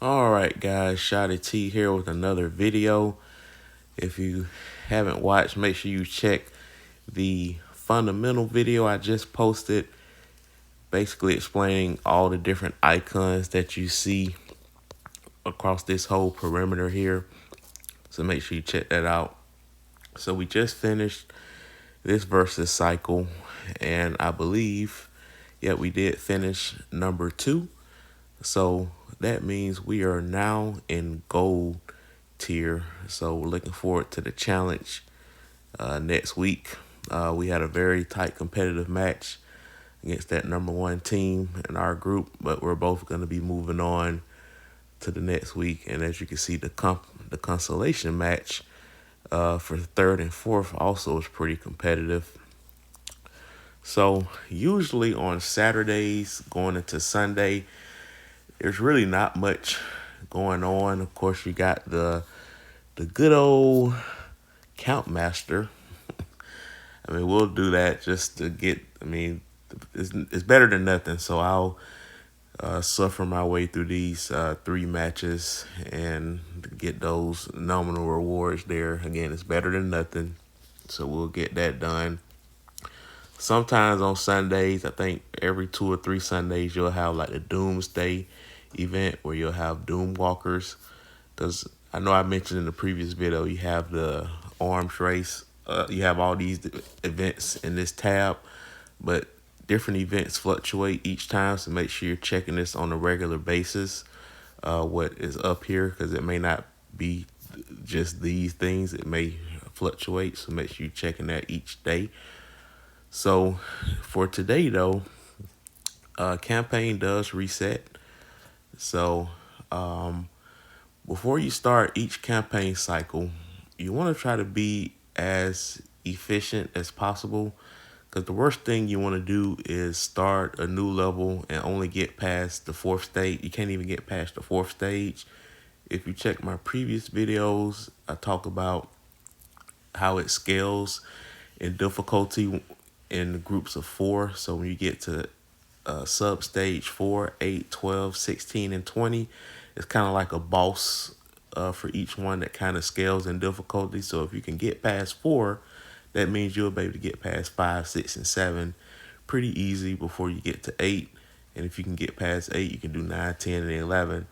Alright guys, Shotty T here with another video. If you haven't watched, make sure you check the fundamental video I just posted, basically explaining all the different icons that you see across this whole perimeter here. So make sure you check that out. So we just finished this versus cycle, and I believe, yeah, we did finish number 2. So that means we are now in gold tier. So we're looking forward to the challenge next week. We had a very tight competitive match against that #1 team in our group, but we're both going to be moving on to the next week. And as you can see, the consolation match for third and fourth also is pretty competitive. So usually on Saturdays going into Sunday, there's really not much going on. Of course, you got the good old count master. I mean, we'll do that just to get. I mean, it's better than nothing. So I'll suffer my way through these 3 matches and get those nominal rewards there. Again, it's better than nothing. So we'll get that done. Sometimes on Sundays, I think every 2 or 3 Sundays, you'll have like the Doomsday event where you'll have Doom Walkers. Because I know I mentioned in the previous video, you have the arms race. You have all these events in this tab, but different events fluctuate each time. So make sure you're checking this on a regular basis, what is up here, because it may not be just these things. It may fluctuate. So make sure you're checking that each day. So for today, though, campaign does reset. So before you start each campaign cycle, you want to try to be as efficient as possible, because the worst thing you want to do is start a new level and only get past the 4th stage. You can't even get past the 4th stage. If you check my previous videos, I talk about how it scales in difficulty in groups of 4. So when you get to sub stage 4, 8, 12, 16, and 20, it's kind of like a boss for each one that kind of scales in difficulty. So if you can get past 4, that means you'll be able to get past 5, 6, and 7 pretty easy before you get to 8. And if you can get past 8, you can do 9, 10, and 11.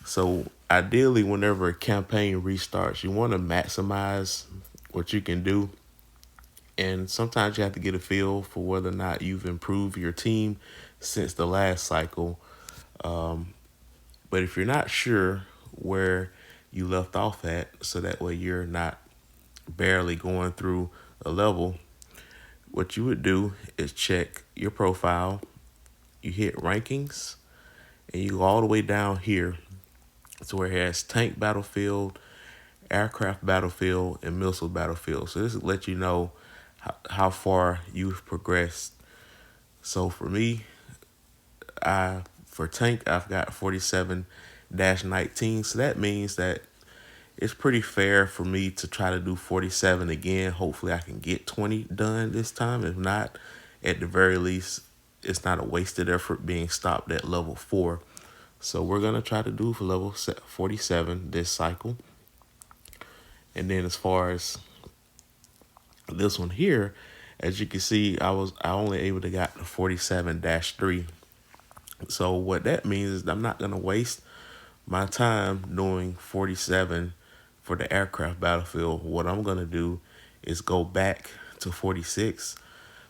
So ideally, whenever a campaign restarts, you want to maximize what you can do. And sometimes you have to get a feel for whether or not you've improved your team since the last cycle. But if you're not sure where you left off at, so that way you're not barely going through a level, what you would do is check your profile, you hit rankings, and you go all the way down here to where it has tank battlefield, aircraft battlefield, and missile battlefield. So this will let you know how far you've progressed. So for me, for tank, I've got 47-19. So that means that it's pretty fair for me to try to do 47 again. Hopefully I can get 20 done this time. If not, at the very least, it's not a wasted effort being stopped at level 4. So we're going to try to do for level 47 this cycle. And then as far as this one here, as you can see, I only able to got the 47-3. So what that means is I'm not going to waste my time doing 47 for the aircraft battlefield. What I'm going to do is go back to 46,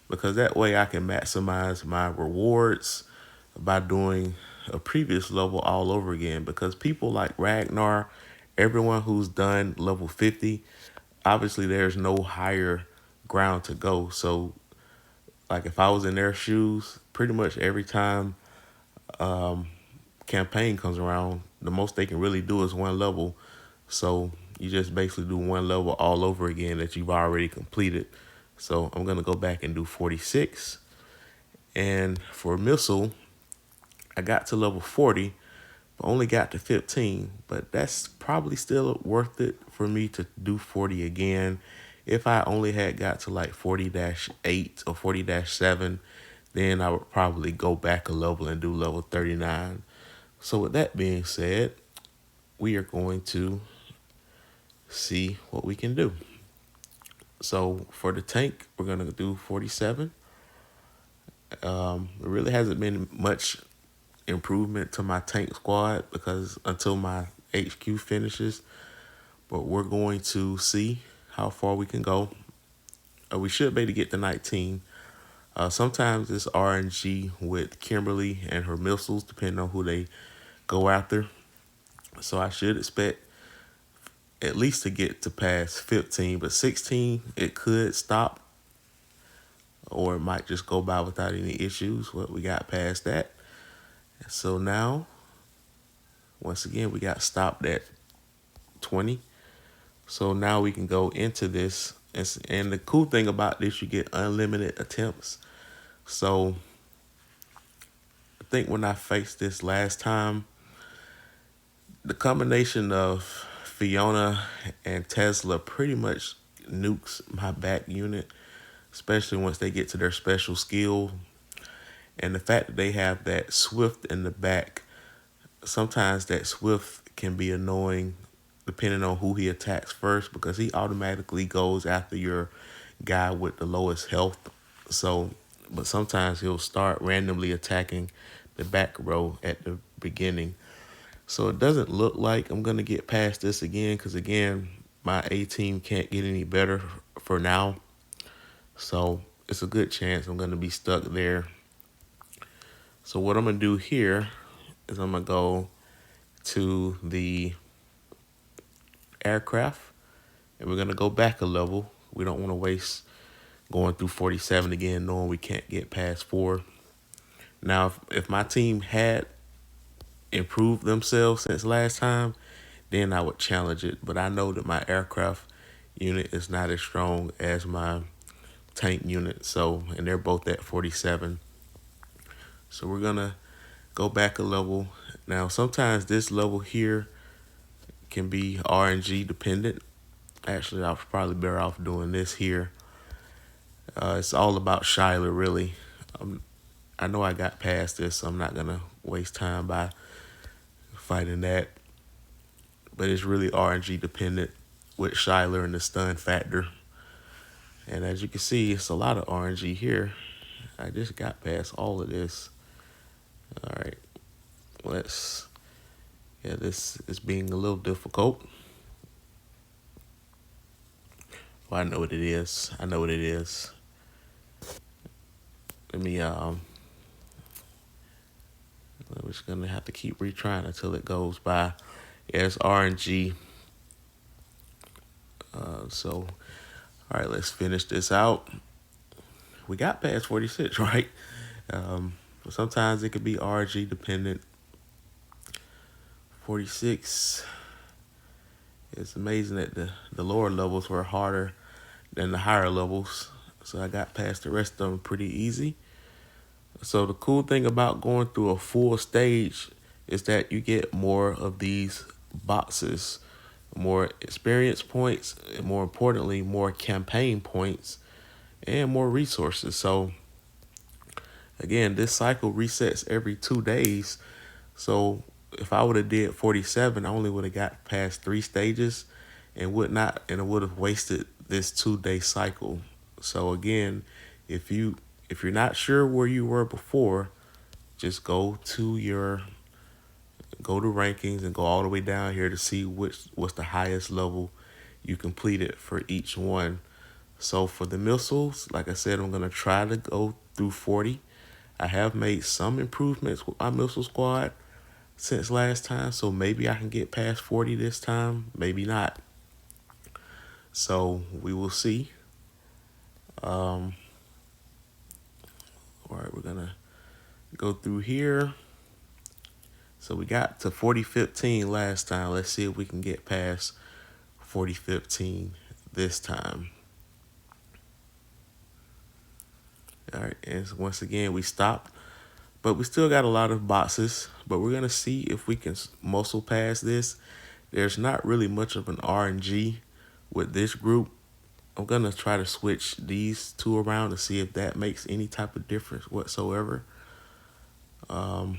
because that way I can maximize my rewards by doing a previous level all over again. Because people like Ragnar, everyone who's done level 50, obviously there's no higher ground to go. So like if I was in their shoes, pretty much every time campaign comes around, the most they can really do is 1 level. So you just basically do 1 level all over again that you've already completed. So I'm going to go back and do 46. And for missile, I got to level 40, but only got to 15. But that's probably still worth it for me to do 40 again. If I only had got to like 40-8 or 40-7, then I would probably go back a level and do level 39. So with that being said, we are going to see what we can do. So for the tank, we're going to do 47. It really hasn't been much improvement to my tank squad because until my HQ finishes, but we're going to see how far we can go. We should be able to get to 19. Sometimes it's RNG with Kimberly and her missiles, depending on who they go after. So I should expect at least to get to past 15, but 16, it could stop or it might just go by without any issues. But we got past that. So now, once again, we got stopped at 20. So now we can go into this. And the cool thing about this, you get unlimited attempts. So I think when I faced this last time, the combination of Fiona and Tesla pretty much nukes my back unit, especially once they get to their special skill. And the fact that they have that Swift in the back, sometimes that Swift can be annoying depending on who he attacks first because he automatically goes after your guy with the lowest health. So, but sometimes he'll start randomly attacking the back row at the beginning. So it doesn't look like I'm going to get past this again because, again, my A team can't get any better for now. So it's a good chance I'm going to be stuck there. So what I'm going to do here is I'm going to go to the aircraft and we're going to go back a level. We don't want to waste going through 47 again, knowing we can't get past 4. Now, if my team had improved themselves since last time, then I would challenge it. But I know that my aircraft unit is not as strong as my tank unit. So, and they're both at 47. So we're going to go back a level. Now, sometimes this level here can be RNG dependent. Actually, I was probably better off doing this here. It's all about Shyler, really. I know I got past this, so I'm not going to waste time by fighting that. But it's really RNG dependent with Shyler and the stun factor. And as you can see, it's a lot of RNG here. I just got past all of this. All right, this is being a little difficult. Well, I know what it is. I'm just gonna have to keep retrying until it goes by. Yeah, it's RNG. So, all right, let's finish this out. We got past 46, right? Sometimes it could be RNG dependent. 46. It's amazing that the lower levels were harder than the higher levels. So I got past the rest of them pretty easy. So the cool thing about going through a full stage is that you get more of these boxes, more experience points, and more importantly, more campaign points and more resources. So again, this cycle resets every 2 days. So if I would have did 47, I only would have got past 3 stages and it would have wasted this 2-day cycle. So again, if you're not sure where you were before, just go to rankings and go all the way down here to see what's the highest level you completed for each one. So for the missiles, like I said, I'm gonna try to go through 40. I have made some improvements with my missile squad since last time, so maybe I can get past 40 this time, maybe not. So we will see. All right, we're gonna go through here. So we got to 4015 last time. Let's see if we can get past 4015 this time. All right, and once again, we stopped. But we still got a lot of boxes. But we're going to see if we can muscle past this. There's not really much of an RNG with this group. I'm going to try to switch these two around to see if that makes any type of difference whatsoever. Because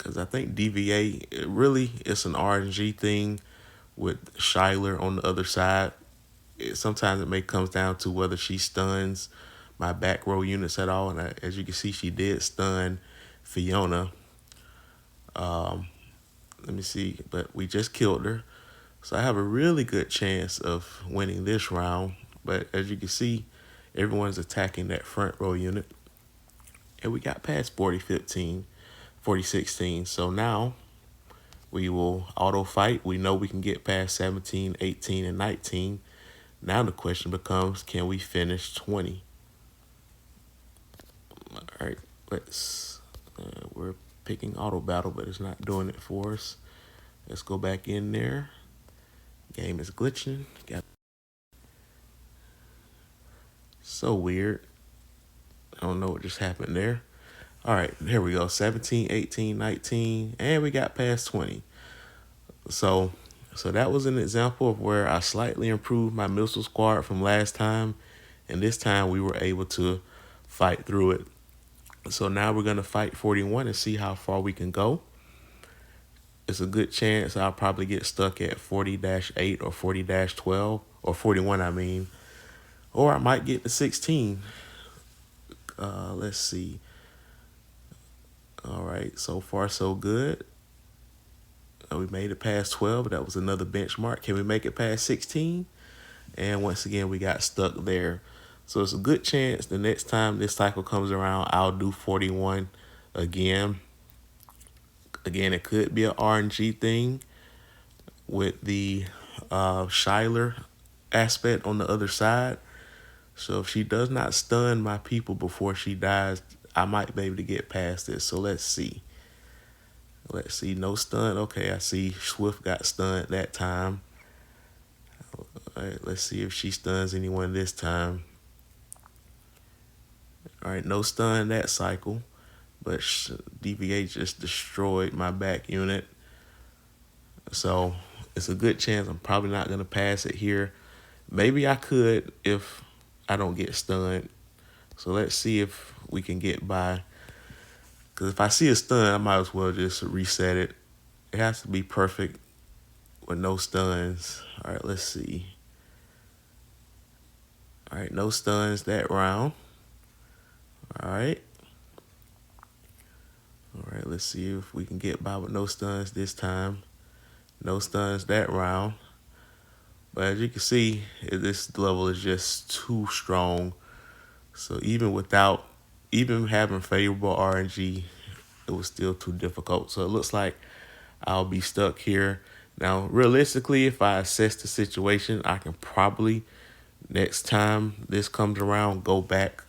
because I think DVA, it's an RNG thing with Shyler on the other side. Sometimes it may comes down to whether she stuns my back row units at all. And as you can see, she did stun Fiona. Let me see, but we just killed her. So I have a really good chance of winning this round. But as you can see, everyone's attacking that front row unit. And we got past 40-15, 40-16. So now we will auto fight. We know we can get past 17, 18, and 19. Now the question becomes, can we finish 20? All right, we're picking auto battle, but it's not doing it for us. Let's go back in there. Game is glitching. So weird. I don't know what just happened there. All right, here we go. 17, 18, 19, and we got past 20. So that was an example of where I slightly improved my missile squad from last time, and this time we were able to fight through it. So now we're going to fight 41 and see how far we can go. It's a good chance I'll probably get stuck at 40-8 or 40-12, or 41, I mean. Or I might get to 16. Let's see. All right, so far so good. We made it past 12. That was another benchmark. Can we make it past 16? And once again, we got stuck there. So it's a good chance the next time this cycle comes around, I'll do 41 again. Again, it could be an RNG thing with the Shyler aspect on the other side. So if she does not stun my people before she dies, I might be able to get past this. So let's see. Let's see. No stun. Okay, I see Swift got stunned that time. All right, let's see if she stuns anyone this time. All right, no stun that cycle. But DVA just destroyed my back unit. So it's a good chance I'm probably not going to pass it here. Maybe I could if I don't get stunned. So let's see if we can get by. Because if I see a stun, I might as well just reset it. It has to be perfect with no stuns. All right, let's see. All right, no stuns that round. All right. All right, let's see if we can get by with no stuns this time. No stuns that round. But as you can see, this level is just too strong. So even having favorable RNG, it was still too difficult. So it looks like I'll be stuck here. Now, realistically, if I assess the situation, I can probably, next time this comes around, go back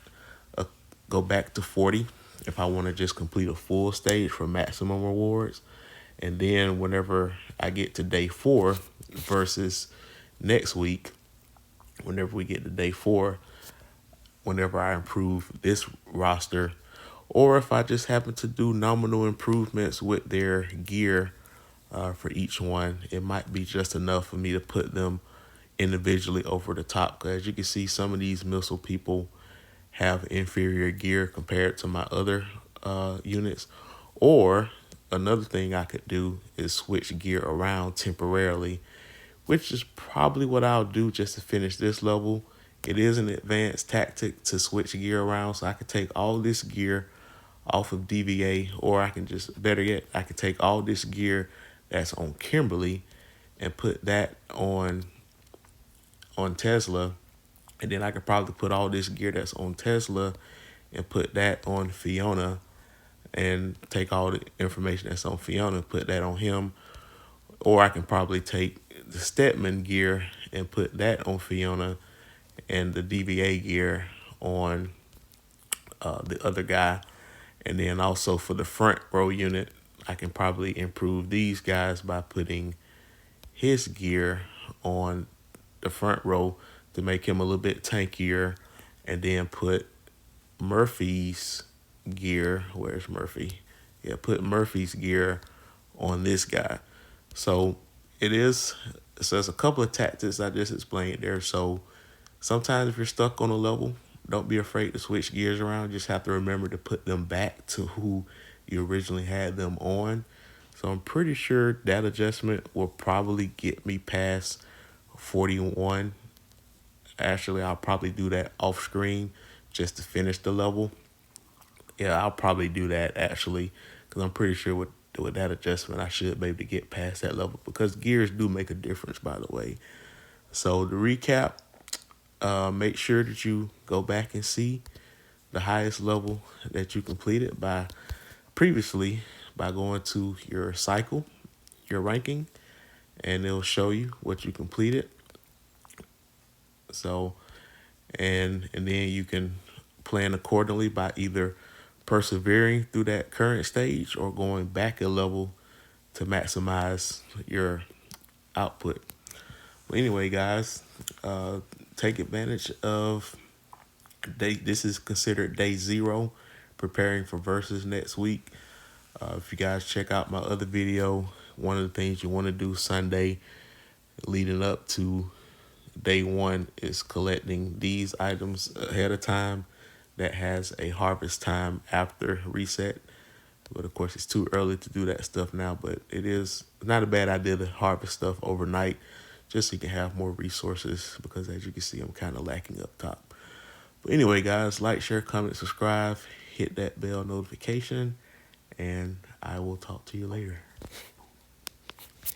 to 40 if I want to just complete a full stage for maximum rewards. And then whenever I get to day 4 versus next week, whenever we get to day 4, whenever I improve this roster, or if I just happen to do nominal improvements with their gear for each one, it might be just enough for me to put them individually over the top. Because as you can see, some of these missile people have inferior gear compared to my other units. Or another thing I could do is switch gear around temporarily, which is probably what I'll do just to finish this level. It is an advanced tactic to switch gear around, so I could take all this gear off of DVA, or I can just, better yet, I could take all this gear that's on Kimberly and put that on Tesla, and then I could probably put all this gear that's on Tesla and put that on Fiona, and take all the information that's on Fiona and put that on him. Or I can probably take the Stedman gear and put that on Fiona, and the DVA gear on the other guy. And then also for the front row unit, I can probably improve these guys by putting his gear on the front row to make him a little bit tankier, and then put Murphy's gear. Where's Murphy? Yeah, put Murphy's gear on this guy. So there's a couple of tactics I just explained there. So sometimes if you're stuck on a level, don't be afraid to switch gears around. Just have to remember to put them back to who you originally had them on. So I'm pretty sure that adjustment will probably get me past 41. Actually, I'll probably do that off screen just to finish the level. Yeah, I'll probably do that actually, because I'm pretty sure with that adjustment, I should be able to get past that level because gears do make a difference, by the way. So to recap, make sure that you go back and see the highest level that you completed by previously by going to your cycle, your ranking, and it'll show you what you completed. So and then you can plan accordingly by either persevering through that current stage or going back a level to maximize your output. But anyway, guys, take advantage of day. This is considered day 0, preparing for versus next week. If you guys check out my other video, one of the things you want to do Sunday leading up to day 1 is collecting these items ahead of time that has a harvest time after reset. But of course, it's too early to do that stuff now, but it is not a bad idea to harvest stuff overnight just so you can have more resources because as you can see, I'm kind of lacking up top. But anyway, guys, like, share, comment, subscribe, hit that bell notification, and I will talk to you later.